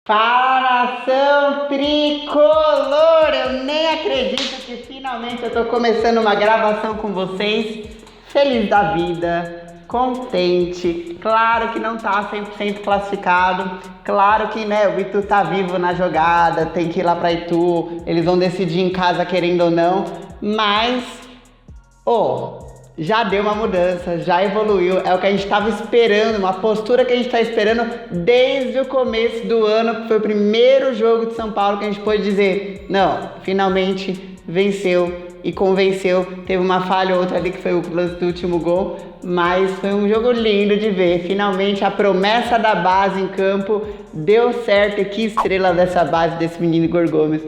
Fala, nação tricolor! Eu nem acredito que finalmente eu tô começando uma gravação com vocês. Feliz da vida, contente. Claro que não tá 100% classificado. Claro que, o Itu tá vivo na jogada, tem que ir lá pra Itu. Eles vão decidir em casa querendo ou não. Mas, já deu uma mudança, já evoluiu, é o que a gente estava esperando, uma postura que a gente está esperando desde o começo do ano, que foi o primeiro jogo de São Paulo que a gente pôde dizer, não, finalmente venceu e convenceu. Teve uma falha ou outra ali que foi o lance do último gol, mas foi um jogo lindo de ver. Finalmente a promessa da base em campo deu certo, e que estrela dessa base, desse menino Igor Gomes.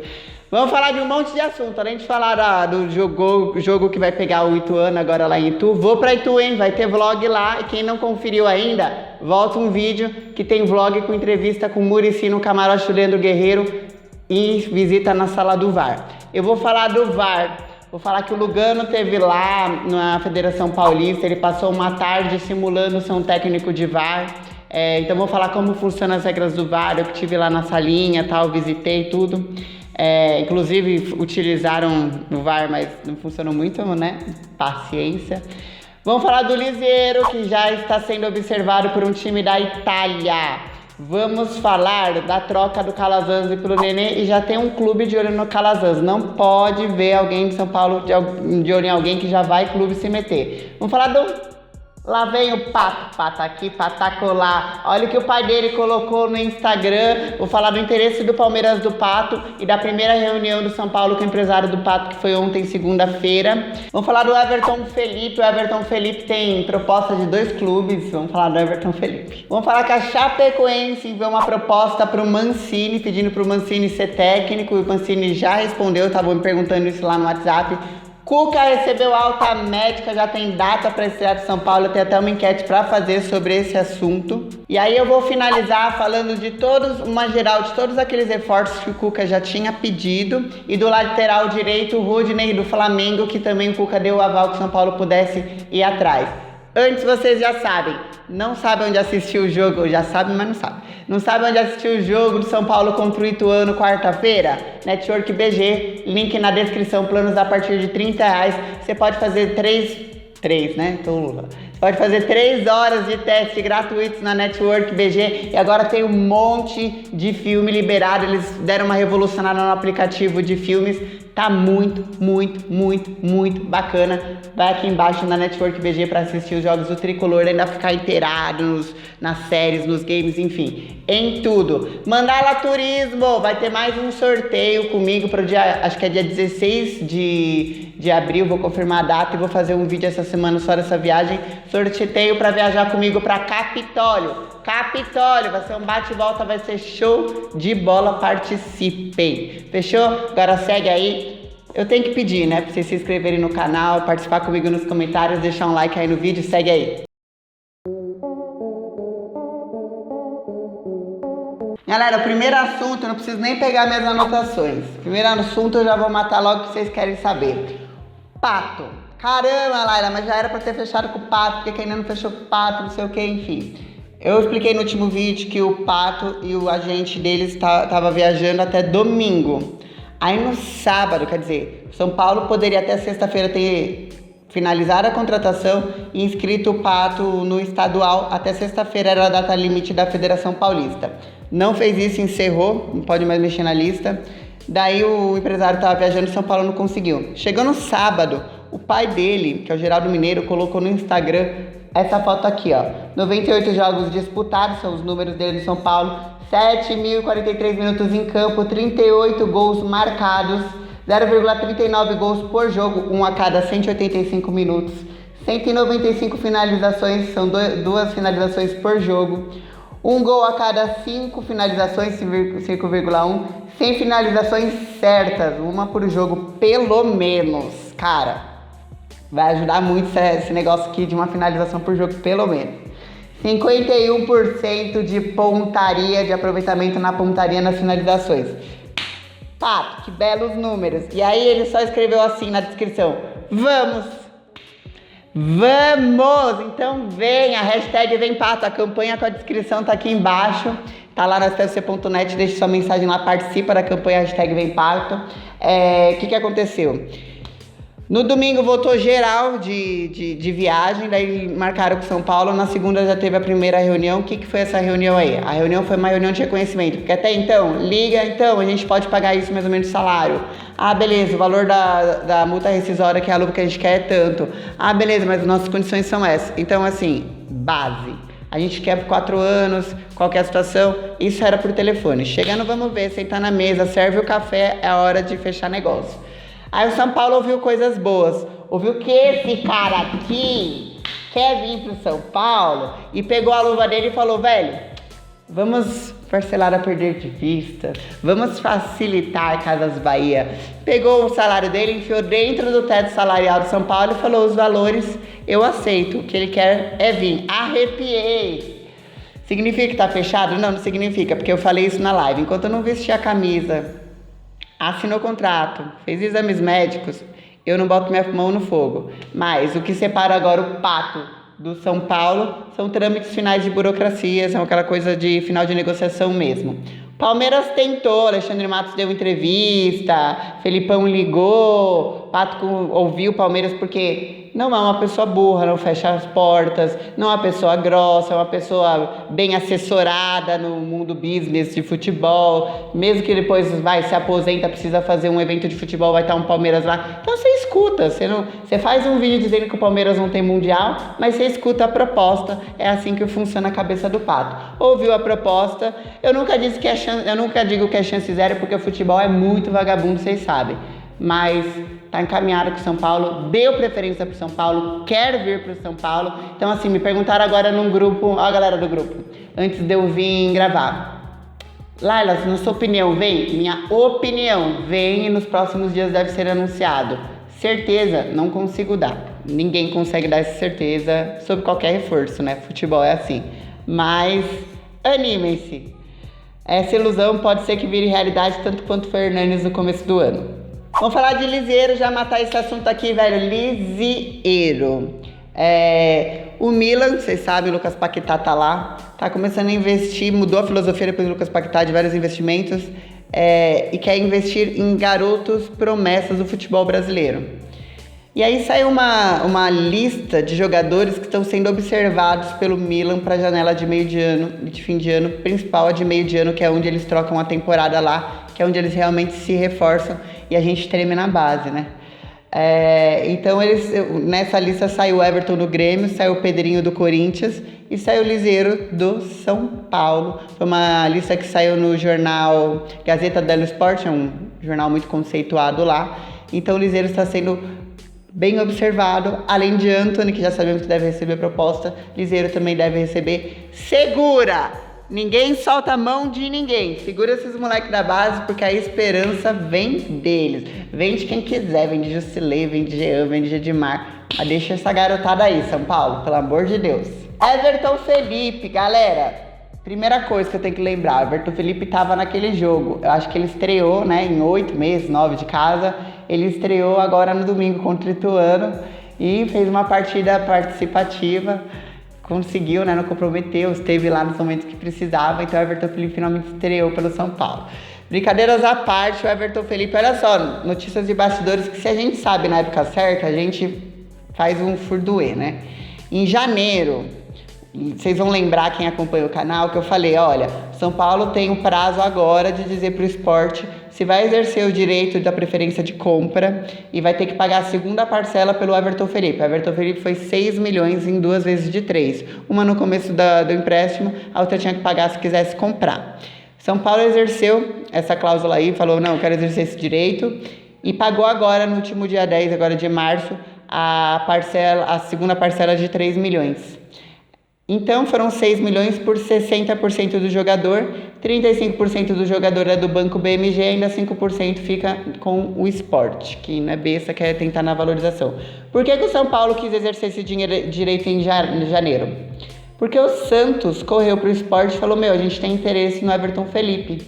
Vamos falar de um monte de assunto. Além de falar do jogo que vai pegar o Ituano agora lá em Itu. Vou pra Itu, hein? Vai ter vlog lá. E quem não conferiu ainda, volta um vídeo que tem vlog com entrevista com o Muricy no camarote do Leandro Guerreiro e visita na sala do VAR. Eu vou falar do VAR. Vou falar que o Lugano teve lá na Federação Paulista. Ele passou uma tarde simulando ser um técnico de VAR. Então vou falar como funcionam as regras do VAR. Eu que estive lá na salinha, tal, visitei tudo. Inclusive utilizaram o VAR, mas não funcionou muito, né? Paciência. Vamos falar do Liseiro, que já está sendo observado por um time da Itália. Vamos falar da troca do Calazans pelo Nenê, e já tem um clube de olho no Calazans. Não pode ver alguém de São Paulo de olho em alguém que já vai clube se meter. Vamos falar do... Lá vem o Pato, aqui, patacolar. Olha o que o pai dele colocou no Instagram. Vou falar do interesse do Palmeiras do Pato e da primeira reunião do São Paulo com o empresário do Pato, que foi ontem, segunda-feira. Vamos falar do Everton Felipe. O Everton Felipe tem proposta de 2 clubes. Vamos falar do Everton Felipe. Vamos falar que a Chapecoense enviou uma proposta para o Mancini, pedindo para o Mancini ser técnico. E o Mancini já respondeu, estavam me perguntando isso lá no WhatsApp. Cuca recebeu alta médica, já tem data para estrear de São Paulo, tem até uma enquete para fazer sobre esse assunto. E aí eu vou finalizar falando de uma geral de todos aqueles reforços que o Cuca já tinha pedido, e do lateral direito, o Rodinei do Flamengo, que também o Cuca deu o aval que o São Paulo pudesse ir atrás. Antes, vocês já sabem, não sabem onde assistir o jogo, já sabem, mas não sabem. Não sabem onde assistir o jogo do São Paulo contra o Ituano quarta-feira? Network BG, link na descrição, planos a partir de R$30. Você pode fazer 3, né? Pode fazer 3 horas de teste gratuitos na Network BG, e agora tem um monte de filme liberado. Eles deram uma revolucionada no aplicativo de filmes. Tá muito bacana. Vai aqui embaixo na Network BG para assistir os jogos do Tricolor, ainda ficar inteirado nas séries, nos games, enfim, em tudo. Mandala Turismo, vai ter mais um sorteio comigo para o dia, acho que é dia 16 de abril, vou confirmar a data e vou fazer um vídeo essa semana só dessa viagem. Sorteio para viajar comigo para Capitólio, vai ser um bate e volta, vai ser show de bola, participem, fechou? Agora segue aí. Eu tenho que pedir, pra vocês se inscreverem no canal, participar comigo nos comentários, deixar um like aí no vídeo, segue aí. Galera, o primeiro assunto, eu não preciso nem pegar minhas anotações. Primeiro assunto eu já vou matar logo que vocês querem saber. Pato. Caramba, Laila, mas já era pra ter fechado com o Pato, porque ainda não fechou com o Pato, não sei o que, enfim. Eu expliquei no último vídeo que o Pato e o agente deles tava viajando até domingo. Aí no sábado, quer dizer, São Paulo poderia até sexta-feira ter finalizado a contratação e inscrito o Pato no estadual. Até sexta-feira era a data limite da Federação Paulista. Não fez isso, encerrou, não pode mais mexer na lista. Daí o empresário estava viajando e São Paulo não conseguiu. Chegou no sábado, o pai dele, que é o Geraldo Mineiro, colocou no Instagram essa foto aqui, 98 jogos disputados, são os números dele no São Paulo. 7.043 minutos em campo, 38 gols marcados, 0,39 gols por jogo, um a cada 185 minutos, 195 finalizações, são 2 finalizações por jogo, um gol a cada 5 finalizações, 5,1, 100 finalizações certas, uma por jogo pelo menos. Cara, vai ajudar muito esse negócio aqui de uma finalização por jogo pelo menos. 51% de pontaria, de aproveitamento na pontaria nas finalizações. Pato, que belos números. E aí ele só escreveu assim na descrição: vamos! Então vem, a hashtag vem Pato, a campanha com a descrição tá aqui embaixo. Tá lá no stfc.net, deixa sua mensagem lá, participa da campanha hashtag Vem Pacto. Que aconteceu? No domingo voltou geral de viagem, daí marcaram com São Paulo. Na segunda já teve a primeira reunião. O que foi essa reunião aí? A reunião foi uma reunião de reconhecimento, porque até então, então, a gente pode pagar isso mais ou menos de salário. Ah, beleza, o valor da multa rescisória, que é a luva que a gente quer, é tanto. Ah, beleza, mas as nossas condições são essas. Então, assim, base. A gente quer por 4 anos, qual que é a situação? Isso era por telefone. Chegando, vamos ver, sentar na mesa, serve o café, é a hora de fechar negócio. Aí o São Paulo ouviu coisas boas. Ouviu que esse cara aqui quer vir pro São Paulo e pegou a luva dele e falou, velho, vamos parcelar a perder de vista, vamos facilitar a Casas Bahia. Pegou o salário dele, enfiou dentro do teto salarial do São Paulo e falou os valores, eu aceito, o que ele quer é vir. Arrepiei. Significa que tá fechado? Não significa, porque eu falei isso na live. Enquanto eu não vestir a camisa, assinou contrato, fez exames médicos, eu não boto minha mão no fogo. Mas o que separa agora o pato do São Paulo são trâmites finais de burocracia, são aquela coisa de final de negociação mesmo. Palmeiras tentou, Alexandre Matos deu entrevista, Felipão ligou, Pato ouviu o Palmeiras porque não é uma pessoa burra, não fecha as portas, não é uma pessoa grossa, é uma pessoa bem assessorada no mundo business de futebol, mesmo que depois se aposenta, precisa fazer um evento de futebol, vai estar um Palmeiras lá. Então você escuta, você faz um vídeo dizendo que o Palmeiras não tem mundial, mas você escuta a proposta, é assim que funciona a cabeça do Pato. Ouviu a proposta, eu nunca digo que é chance zero, porque o futebol é muito vagabundo, vocês sabem. Mas tá encaminhado com o São Paulo, deu preferência pro São Paulo, quer vir pro São Paulo. Então assim, me perguntaram agora num grupo, ó a galera do grupo, antes de eu vir gravar. Laila, na sua opinião, vem? Minha opinião, vem e nos próximos dias deve ser anunciado. Certeza, não consigo dar. Ninguém consegue dar essa certeza sobre qualquer reforço, né? Futebol é assim. Mas animem-se. Essa ilusão pode ser que vire realidade tanto quanto foi Hernanes no começo do ano. Vamos falar de Liseiro, já matar esse assunto aqui, velho. Liseiro. O Milan, vocês sabem, o Lucas Paquetá tá lá. Tá começando a investir, mudou a filosofia depois do Lucas Paquetá de vários investimentos. E quer investir em garotos promessas do futebol brasileiro. E aí saiu uma lista de jogadores que estão sendo observados pelo Milan para a janela de meio de ano, de fim de ano, principal a de meio de ano, que é onde eles trocam a temporada lá, que é onde eles realmente se reforçam e a gente treme na base, né? Então nessa lista saiu o Everton do Grêmio, saiu o Pedrinho do Corinthians e saiu o Liseiro do São Paulo. Foi uma lista que saiu no jornal Gazeta dello Sport, é um jornal muito conceituado lá. Então o Liseiro está sendo bem observado, além de Antony, que já sabemos que deve receber proposta, Liseiro também deve receber. Segura! Ninguém solta a mão de ninguém. Segura esses moleques da base, porque a esperança vem deles. Vem de quem quiser, vem de Jusilei, vem de Jean, vem de Edmar. Mas deixa essa garotada aí, São Paulo, pelo amor de Deus. Everton Felipe, galera. Primeira coisa que eu tenho que lembrar, o Everton Felipe tava naquele jogo. Eu acho que ele estreou, né, em 8 meses, 9 de casa. Ele estreou agora no domingo contra o Ituano e fez uma partida participativa. Conseguiu, né, não comprometeu, esteve lá nos momentos que precisava. Então o Everton Felipe finalmente estreou pelo São Paulo. Brincadeiras à parte, o Everton Felipe, olha só, notícias de bastidores que se a gente sabe na época certa, a gente faz um furduê, né? Em janeiro, vocês vão lembrar, quem acompanha o canal, que eu falei, olha, São Paulo tem um prazo agora de dizer para o Sport se vai exercer o direito da preferência de compra e vai ter que pagar a segunda parcela pelo Everton Felipe. O Everton Felipe foi 6 milhões em 2 vezes de 3. Uma no começo do empréstimo, a outra tinha que pagar se quisesse comprar. São Paulo exerceu essa cláusula aí, falou, não, eu quero exercer esse direito, e pagou agora, no último dia 10, agora de março, a segunda parcela de 3 milhões. Então foram 6 milhões por 60% do jogador, 35% do jogador é do Banco BMG, ainda 5% fica com o Sport, que não é besta, quer tentar na valorização. Por que o São Paulo quis exercer esse direito em janeiro? Porque o Santos correu pro Sport e falou, a gente tem interesse no Everton Felipe.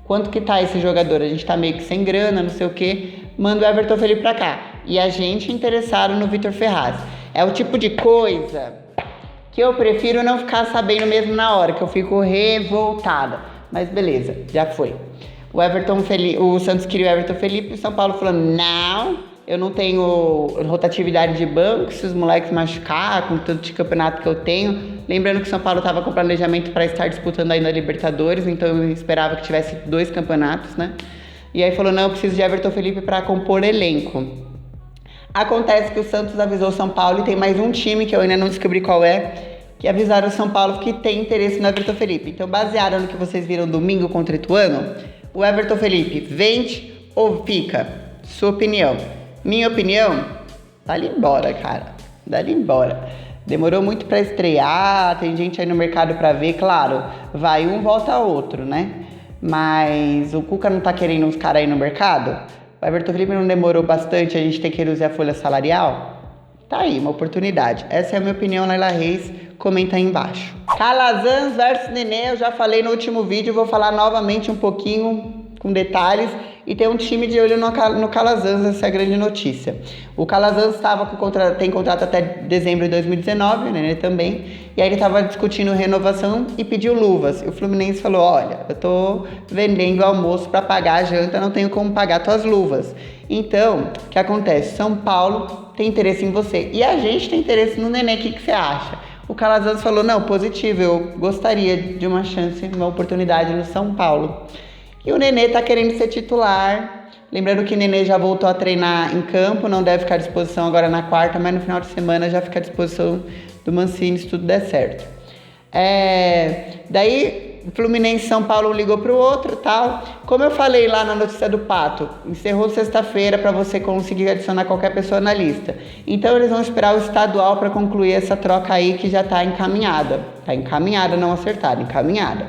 Quanto que tá esse jogador? A gente tá meio que sem grana, não sei o quê, manda o Everton Felipe pra cá. E a gente interessado no Vitor Ferraz. É o tipo de coisa que eu prefiro não ficar sabendo mesmo na hora, que eu fico revoltada. mas beleza, já foi. O Santos queria o Everton Felipe e o São Paulo falou, não, eu não tenho rotatividade de banco, se os moleques machucar, com tanto de campeonato que eu tenho. Lembrando que o São Paulo estava com planejamento para estar disputando ainda a Libertadores, então eu esperava que tivesse 2 campeonatos, né? E aí falou, não, eu preciso de Everton Felipe para compor elenco. Acontece que o Santos avisou o São Paulo e tem mais um time que eu ainda não descobri qual é, que avisaram o São Paulo que tem interesse no Everton Felipe. Então, baseado no que vocês viram domingo contra o Ituano, o Everton Felipe vende ou fica? Sua opinião. Minha opinião, dá-lhe embora, cara. Dá-lhe embora. Demorou muito pra estrear, tem gente aí no mercado pra ver, claro, vai um, volta outro, né? Mas o Cuca não tá querendo uns caras aí no mercado? O Everton Felipe não demorou bastante, a gente tem que reduzir a folha salarial? Tá aí, uma oportunidade. Essa é a minha opinião, Laila Reis, comenta aí embaixo. Calazans versus Nenê, eu já falei no último vídeo, vou falar novamente um pouquinho com detalhes. E tem um time de olho no Calazans, essa é a grande notícia. O Calazans tem contrato até dezembro de 2019, o Nenê também. E aí ele estava discutindo renovação e pediu luvas. E o Fluminense falou, olha, eu tô vendendo almoço para pagar a janta, não tenho como pagar tuas luvas. Então, o que acontece? São Paulo tem interesse em você. E a gente tem interesse no Nenê, o que você acha? O Calazans falou, não, positivo, eu gostaria de uma chance, uma oportunidade no São Paulo. E o Nenê tá querendo ser titular. Lembrando que o Nenê já voltou a treinar em campo, não deve ficar à disposição agora na quarta, mas no final de semana já fica à disposição do Mancini se tudo der certo. Daí o Fluminense e São Paulo ligou pro outro, tal. Como eu falei lá na notícia do Pato, encerrou sexta-feira para você conseguir adicionar qualquer pessoa na lista. Então eles vão esperar o estadual para concluir essa troca aí que já tá encaminhada. Tá encaminhada, não acertada, encaminhada.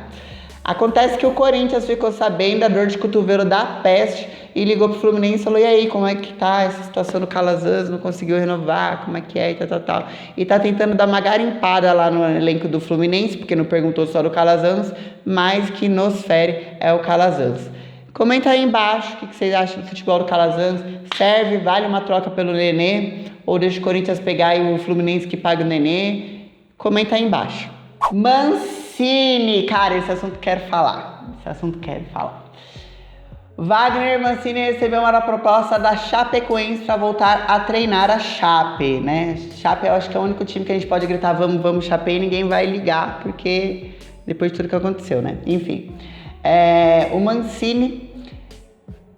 Acontece que o Corinthians ficou sabendo da dor de cotovelo da peste e ligou pro Fluminense e falou, e aí, como é que tá essa situação do Calazans, não conseguiu renovar, como é que é, e tal. E tá tentando dar uma garimpada lá no elenco do Fluminense, porque não perguntou só do Calazans, mas que nos fere é o Calazans. Comenta aí embaixo o que vocês acham do futebol do Calazans, serve, vale uma troca pelo Nenê, ou deixa o Corinthians pegar e o Fluminense que paga o Nenê? Comenta aí embaixo. Mancini, cara, esse assunto quero falar. Wagner Mancini recebeu uma proposta da Chapecoense para voltar a treinar a Chape, né? Chape eu acho que é o único time que a gente pode gritar vamos Chape e ninguém vai ligar, porque depois de tudo que aconteceu, né? Enfim, o Mancini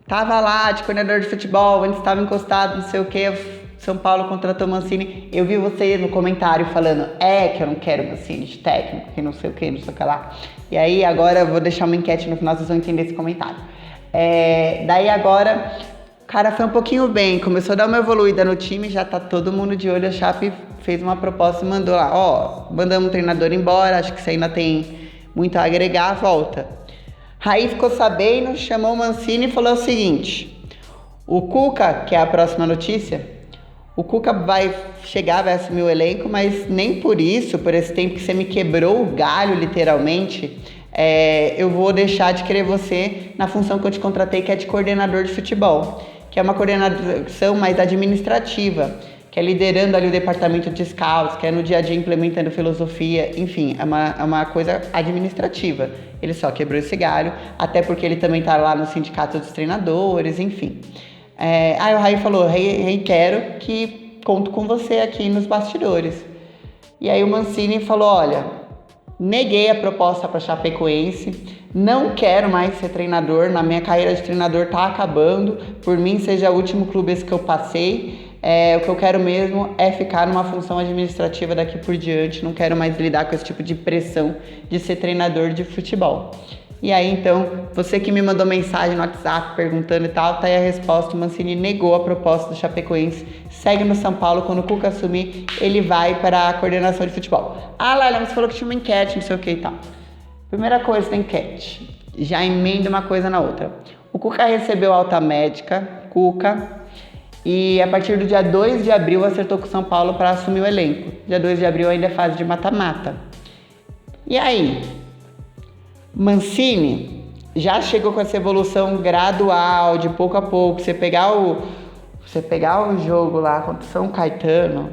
tava lá de coordenador de futebol, antes estava encostado, não sei o que. São Paulo contratou Mancini. Eu vi você no comentário falando que eu não quero Mancini de técnico, que não sei o que, não sei o que lá. E aí agora eu vou deixar uma enquete no final, vocês vão entender esse comentário. Daí agora, o cara foi um pouquinho bem, começou a dar uma evoluída no time, já tá todo mundo de olho. A Chape fez uma proposta e mandou lá, mandamos um treinador embora, acho que você ainda tem muito a agregar, volta. Aí ficou sabendo, chamou o Mancini e falou o seguinte, o Cuca, que é a próxima notícia, o Cuca vai chegar, vai assumir o elenco, mas nem por isso, por esse tempo que você me quebrou o galho, literalmente, eu vou deixar de querer você na função que eu te contratei, que é de coordenador de futebol, que é uma coordenação mais administrativa, que é liderando ali o departamento de scouts, que é no dia a dia implementando filosofia, enfim, é uma coisa administrativa. Ele só quebrou esse galho, até porque ele também está lá no sindicato dos treinadores, enfim. Aí o Raí falou, quero que conto com você aqui nos bastidores. E aí o Mancini falou, olha, neguei a proposta para Chapecoense, não quero mais ser treinador, na minha carreira de treinador tá acabando, por mim seja o último clube esse que eu passei, o que eu quero mesmo é ficar numa função administrativa daqui por diante, não quero mais lidar com esse tipo de pressão de ser treinador de futebol. E aí, então, você que me mandou mensagem no WhatsApp perguntando e tal, tá aí a resposta. O Mancini negou a proposta do Chapecoense, segue no São Paulo. Quando o Cuca assumir, ele vai para a coordenação de futebol. Laila, você falou que tinha uma enquete, não sei o que e tal. Primeira coisa da enquete, já emenda uma coisa na outra. O Cuca recebeu alta médica, e a partir do dia 2 de abril acertou com o São Paulo para assumir o elenco. Dia 2 de abril ainda é fase de mata-mata. E aí? Mancini já chegou com essa evolução gradual, de pouco a pouco. Você pegar o jogo lá contra o São Caetano,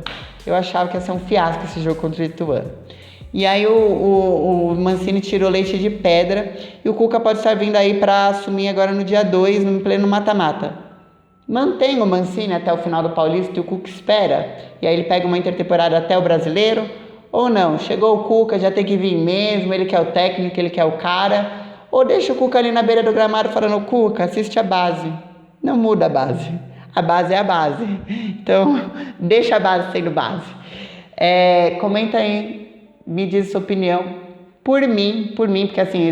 eu achava que ia ser um fiasco esse jogo contra o Ituano. E aí o Mancini tirou leite de pedra e o Cuca pode estar vindo aí para assumir agora no dia 2, no pleno mata-mata. Mantém o Mancini até o final do Paulista e o Cuca espera? E aí ele pega uma intertemporada até o Brasileiro? Ou não? Chegou o Cuca, já tem que vir mesmo, ele quer o técnico, ele quer o cara. Ou deixa o Cuca ali na beira do gramado falando, Cuca, assiste a base. Não muda a base. A base é a base. Então, deixa a base sendo base. Comenta aí, me diz sua opinião. Por mim, porque assim,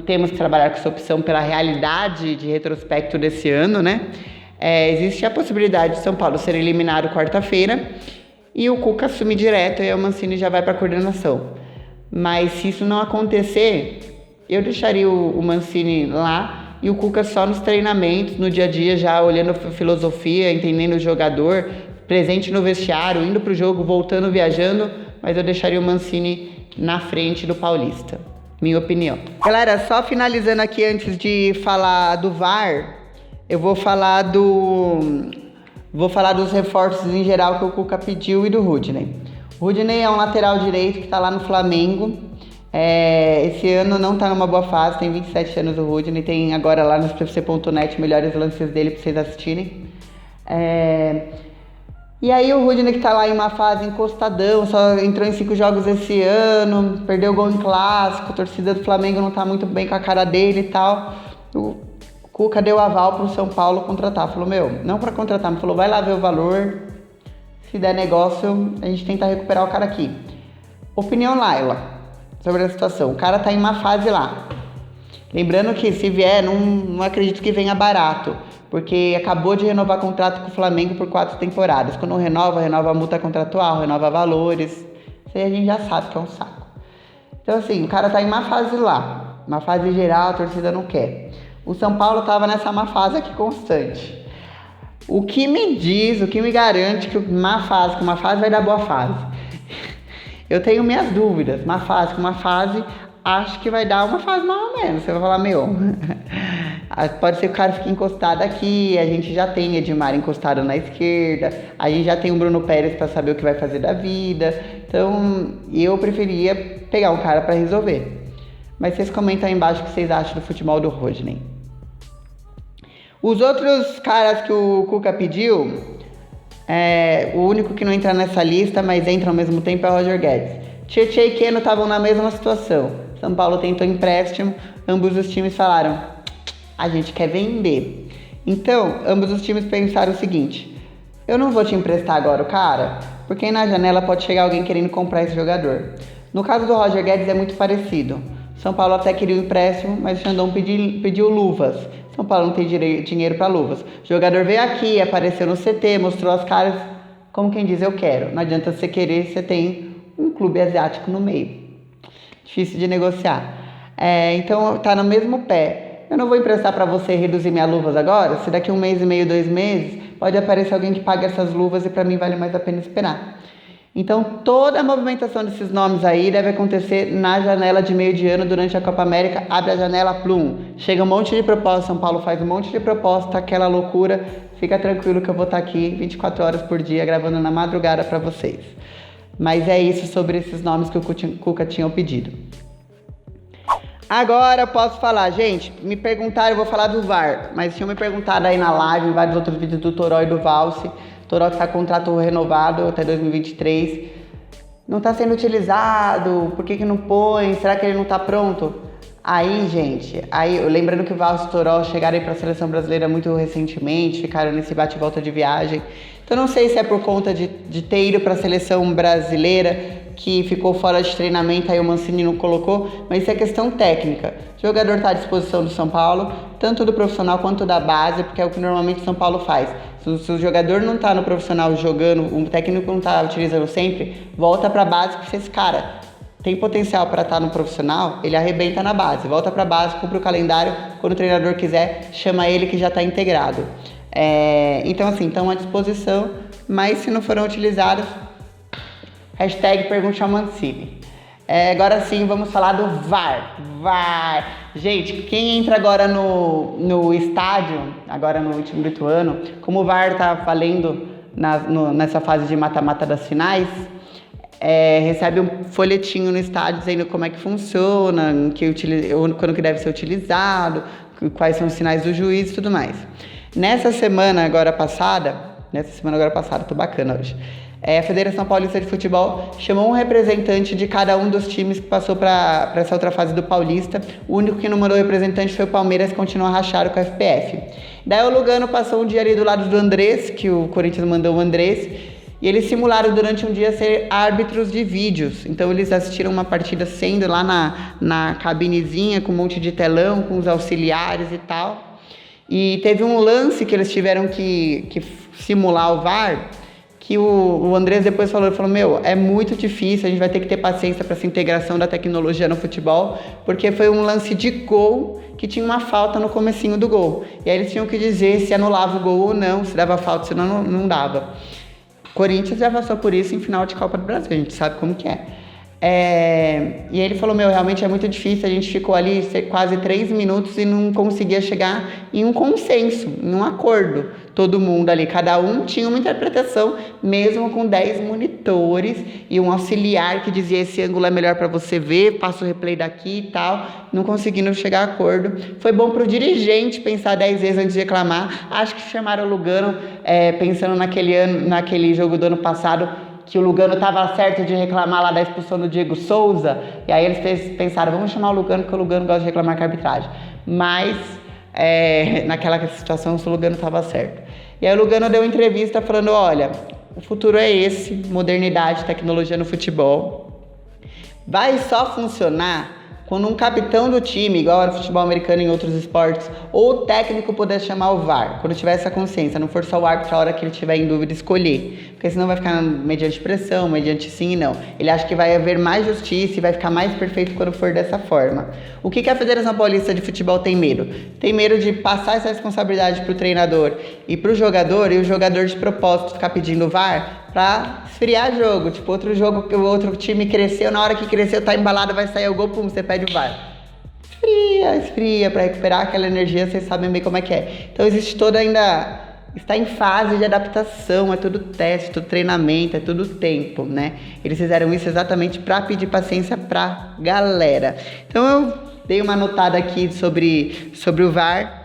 temos que trabalhar com essa opção pela realidade de retrospecto desse ano, né? Existe a possibilidade de São Paulo ser eliminado quarta-feira e o Cuca assumir direto e o Mancini já vai para a coordenação. Mas se isso não acontecer, eu deixaria o Mancini lá e o Cuca só nos treinamentos, no dia a dia, já olhando a filosofia, entendendo o jogador, presente no vestiário, indo para o jogo, voltando, viajando, mas eu deixaria o Mancini na frente do Paulista. Minha opinião. Galera, só finalizando aqui antes de falar do VAR, eu vou falar dos reforços em geral que o Cuca pediu e do Rudney. O Rudney é um lateral direito que está lá no Flamengo. Esse ano não está numa boa fase, tem 27 anos o Rudney, tem agora lá no pc.net melhores lances dele para vocês assistirem. E aí o Rudney que tá lá em uma fase encostadão, só entrou em 5 jogos esse ano, perdeu o gol em clássico, a torcida do Flamengo não tá muito bem com a cara dele e tal. O Cuca deu aval pro São Paulo contratar, falou, não pra contratar, me falou, vai lá ver o valor, se der negócio, a gente tenta recuperar o cara aqui. Opinião Laila, sobre a situação, o cara tá em uma fase lá. Lembrando que se vier, não acredito que venha barato. Porque acabou de renovar contrato com o Flamengo por 4 temporadas. Quando renova a multa contratual, renova valores. Isso aí a gente já sabe que é um saco. Então assim, o cara tá em má fase lá. Uma fase geral, a torcida não quer. O São Paulo tava nessa má fase aqui constante. O que me garante que uma fase vai dar boa fase. Eu tenho minhas dúvidas. Uma fase com uma fase, acho que vai dar uma fase mais ou menos. Você vai falar, pode ser que o cara fique encostado aqui, a gente já tem Edmar encostado na esquerda, a gente já tem o Bruno Pérez para saber o que vai fazer da vida. Então, eu preferia pegar um cara para resolver. Mas vocês comentam aí embaixo o que vocês acham do futebol do Rudney. Os outros caras que o Cuca pediu, o único que não entra nessa lista, mas entra ao mesmo tempo, é o Roger Guedes. Tietê e Keno estavam na mesma situação. São Paulo tentou empréstimo, ambos os times falaram, a gente quer vender. Então, ambos os times pensaram o seguinte, eu não vou te emprestar agora o cara, porque na janela pode chegar alguém querendo comprar esse jogador. No caso do Roger Guedes é muito parecido. São Paulo até queria o empréstimo, mas o Xandão pediu luvas. São Paulo não tem dinheiro para luvas. O jogador veio aqui, apareceu no CT, mostrou as caras, como quem diz, eu quero. Não adianta você querer, você tem um clube asiático no meio. Difícil de negociar. Então, tá no mesmo pé. Eu não vou emprestar para você e reduzir minhas luvas agora, se daqui 1 mês e meio, 2 meses, pode aparecer alguém que pague essas luvas e para mim vale mais a pena esperar. Então, toda a movimentação desses nomes aí deve acontecer na janela de meio de ano durante a Copa América. Abre a janela, plum. Chega um monte de proposta, São Paulo faz um monte de proposta, aquela loucura. Fica tranquilo que eu vou estar aqui 24 horas por dia gravando na madrugada para vocês. Mas é isso sobre esses nomes que o Cuca tinha pedido. Agora eu posso falar, gente, me perguntaram, eu vou falar do VAR, mas tinham me perguntado aí na live, em vários outros vídeos do Toró e do Valse. Toró que está com contrato renovado até 2023, não está sendo utilizado, por que não põe, será que ele não está pronto? Aí, gente, lembrando que o Valse e o Toró chegaram aí para a seleção brasileira muito recentemente, ficaram nesse bate-volta de viagem, então não sei se é por conta de ter ido para a seleção brasileira, que ficou fora de treinamento, aí o Mancini não colocou, mas isso é questão técnica. O jogador está à disposição do São Paulo, tanto do profissional quanto da base, porque é o que normalmente o São Paulo faz. Se o jogador não está no profissional jogando, o técnico não está utilizando sempre, volta para a base, porque esse cara tem potencial para estar no profissional, ele arrebenta na base, volta para a base, cumpre o calendário, quando o treinador quiser, chama ele que já está integrado. Então assim, estão à disposição, mas se não foram utilizados, hashtag pergunte ao Mancini. Agora sim, vamos falar do VAR. Gente, quem entra agora no estádio, agora no último Lituano, como o VAR tá valendo nessa fase de mata-mata das finais, recebe um folhetinho no estádio dizendo como é que funciona, quando que deve ser utilizado, quais são os sinais do juiz e tudo mais. Nessa semana agora passada, tô bacana hoje, a Federação Paulista de Futebol chamou um representante de cada um dos times que passou para essa outra fase do Paulista. O único que não mandou representante foi o Palmeiras, que continua rachado com a FPF. Daí o Lugano passou um dia ali do lado do Andrés, que o Corinthians mandou o Andrés, e eles simularam durante um dia ser árbitros de vídeos. Então eles assistiram uma partida sendo lá na cabinezinha, com um monte de telão, com os auxiliares e tal. E teve um lance que eles tiveram que simular o VAR, que o Andrés depois falou, meu, é muito difícil, a gente vai ter que ter paciência para essa integração da tecnologia no futebol, porque foi um lance de gol que tinha uma falta no comecinho do gol. E aí eles tinham que dizer se anulava o gol ou não, se dava falta, senão não dava. Corinthians já passou por isso em final de Copa do Brasil, a gente sabe como que é. E ele falou, realmente é muito difícil, a gente ficou ali quase 3 minutos e não conseguia chegar em um consenso, em um acordo. Todo mundo ali, cada um tinha uma interpretação, mesmo com 10 monitores e um auxiliar que dizia esse ângulo é melhor para você ver, passa o replay daqui e tal, não conseguindo chegar a acordo. Foi bom para o dirigente pensar 10 vezes antes de reclamar. Acho que chamaram o Lugano pensando naquele jogo do ano passado, que o Lugano estava certo de reclamar lá da expulsão do Diego Souza, e aí eles pensaram, vamos chamar o Lugano, porque o Lugano gosta de reclamar com a arbitragem. Mas, naquela situação, o Lugano estava certo. E aí o Lugano deu uma entrevista falando, olha, o futuro é esse, modernidade, tecnologia no futebol. Vai só funcionar quando um capitão do time, igual era o futebol americano em outros esportes, ou o técnico puder chamar o VAR, quando tiver essa consciência, não for só o árbitro a hora que ele tiver em dúvida escolher, porque senão vai ficar mediante pressão, mediante sim e não. Ele acha que vai haver mais justiça e vai ficar mais perfeito quando for dessa forma. O que a Federação Paulista de Futebol tem medo? Tem medo de passar essa responsabilidade para o treinador e para o jogador, e o jogador de propósito ficar pedindo VAR pra esfriar jogo. Tipo, o outro time cresceu, na hora que cresceu, tá embalado, vai sair o gol, pum, você pede o VAR. Esfria, pra recuperar aquela energia, vocês sabem bem como é que é. Então existe está em fase de adaptação, é tudo teste, tudo treinamento, é tudo tempo, né? Eles fizeram isso exatamente pra pedir paciência pra galera. Então eu dei uma notada aqui sobre o VAR.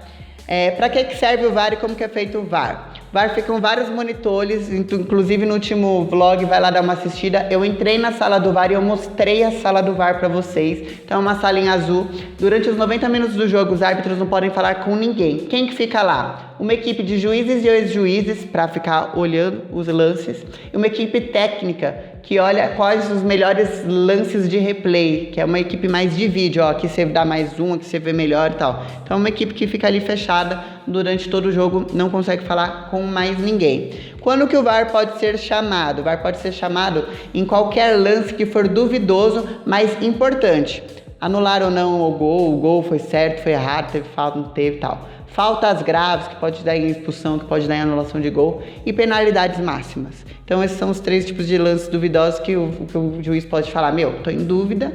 Pra que serve o VAR e como que é feito o VAR? VAR ficam vários monitores, inclusive no último vlog, vai lá dar uma assistida. Eu entrei na sala do VAR e eu mostrei a sala do VAR pra vocês. Então é uma salinha azul. Durante os 90 minutos do jogo, os árbitros não podem falar com ninguém. Quem que fica lá? Uma equipe de juízes e ex-juízes para ficar olhando os lances. E uma equipe técnica que olha quais os melhores lances de replay, que é uma equipe mais de vídeo, aqui você dá mais um, aqui você vê melhor e tal. Então é uma equipe que fica ali fechada durante todo o jogo, não consegue falar com mais ninguém. Quando que o VAR pode ser chamado? O VAR pode ser chamado em qualquer lance que for duvidoso, mas importante. Anular ou não o gol foi certo, foi errado, teve falta, não teve e tal. Faltas graves, que pode dar em expulsão, que pode dar em anulação de gol, e penalidades máximas. Então esses são os 3 tipos de lances duvidosos que o juiz pode falar, tô em dúvida,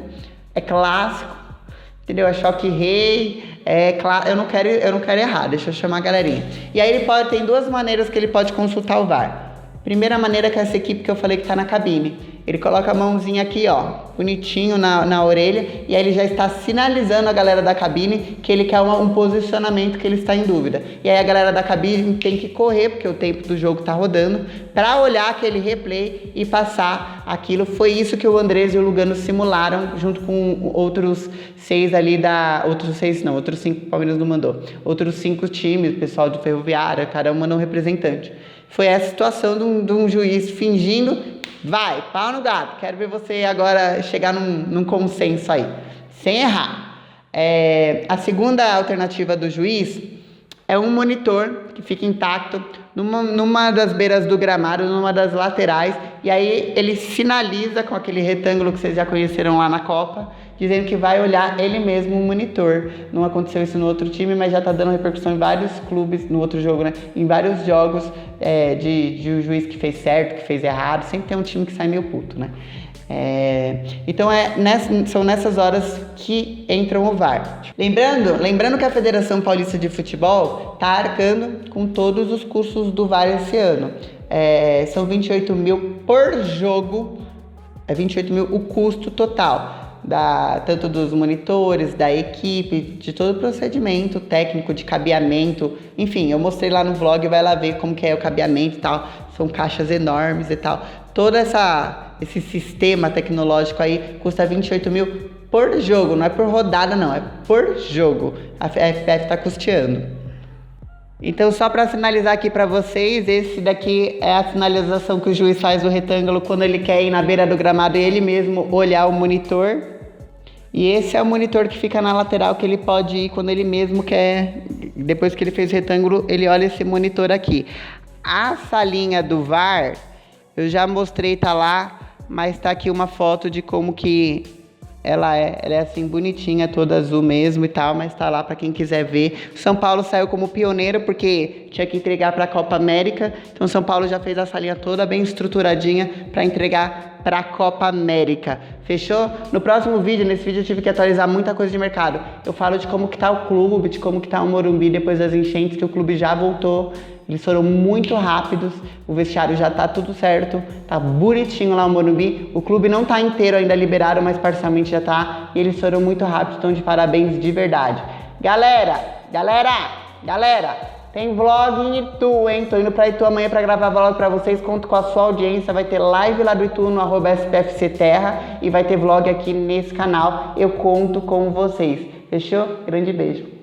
é clássico, entendeu? É choque rei, eu não quero errar, deixa eu chamar a galerinha. E aí tem 2 maneiras que ele pode consultar o VAR. Primeira maneira que é essa equipe que eu falei que tá na cabine. Ele coloca a mãozinha aqui, bonitinho na orelha, e aí ele já está sinalizando a galera da cabine que ele quer um posicionamento, que ele está em dúvida. E aí a galera da cabine tem que correr, porque o tempo do jogo tá rodando, para olhar aquele replay e passar aquilo. Foi isso que o Andrés e o Lugano simularam, junto com outros 6 ali outros 5 o Palmeiras não mandou. Outros 5 times, pessoal do Ferroviária, cada um mandou um representante. Foi essa situação de um juiz fingindo, vai, pau no gato, quero ver você agora chegar num consenso aí, sem errar. A segunda alternativa do juiz é um monitor que fica intacto numa das beiras do gramado, numa das laterais, e aí ele sinaliza com aquele retângulo que vocês já conheceram lá na Copa, dizendo que vai olhar ele mesmo, um monitor. Não aconteceu isso no outro time, mas já está dando repercussão em vários clubes, no outro jogo, né? Em vários jogos de um juiz que fez certo, que fez errado. Sempre tem um time que sai meio puto, né? Então são nessas horas que entram o VAR. Lembrando que a Federação Paulista de Futebol está arcando com todos os custos do VAR esse ano. São 28 mil por jogo É 28 mil o custo total. Tanto dos monitores, da equipe, de todo o procedimento técnico de cabeamento. Enfim, eu mostrei lá no vlog, vai lá ver como que é o cabeamento e tal. São caixas enormes e tal. Todo esse sistema tecnológico aí custa 28 mil por jogo, não é por rodada não, é por jogo. A FPF tá custeando. Então, só para sinalizar aqui para vocês, esse daqui é a sinalização que o juiz faz do retângulo quando ele quer ir na beira do gramado e ele mesmo olhar o monitor. E esse é o monitor que fica na lateral, que ele pode ir quando ele mesmo quer. Depois que ele fez o retângulo, ele olha esse monitor aqui. A salinha do VAR, eu já mostrei, tá lá, mas tá aqui uma foto de como que ela é assim bonitinha, toda azul mesmo e tal, mas tá lá para quem quiser ver. São Paulo saiu como pioneiro porque tinha que entregar para a Copa América, então São Paulo já fez a salinha toda bem estruturadinha para entregar para a Copa América. Fechou? No próximo vídeo, nesse vídeo eu tive que atualizar muita coisa de mercado. Eu falo de como que tá o clube, de como que tá o Morumbi depois das enchentes, que o clube já voltou. Eles foram muito rápidos, o vestiário já tá tudo certo, tá bonitinho lá o Morumbi. O clube não tá inteiro ainda liberado, mas parcialmente já tá. E eles foram muito rápidos, então de parabéns de verdade. Galera, tem vlog em Itu, hein? Tô indo pra Itu amanhã pra gravar vlog pra vocês, conto com a sua audiência. Vai ter live lá do Itu no @SPFCterra e vai ter vlog aqui nesse canal. Eu conto com vocês. Fechou? Grande beijo.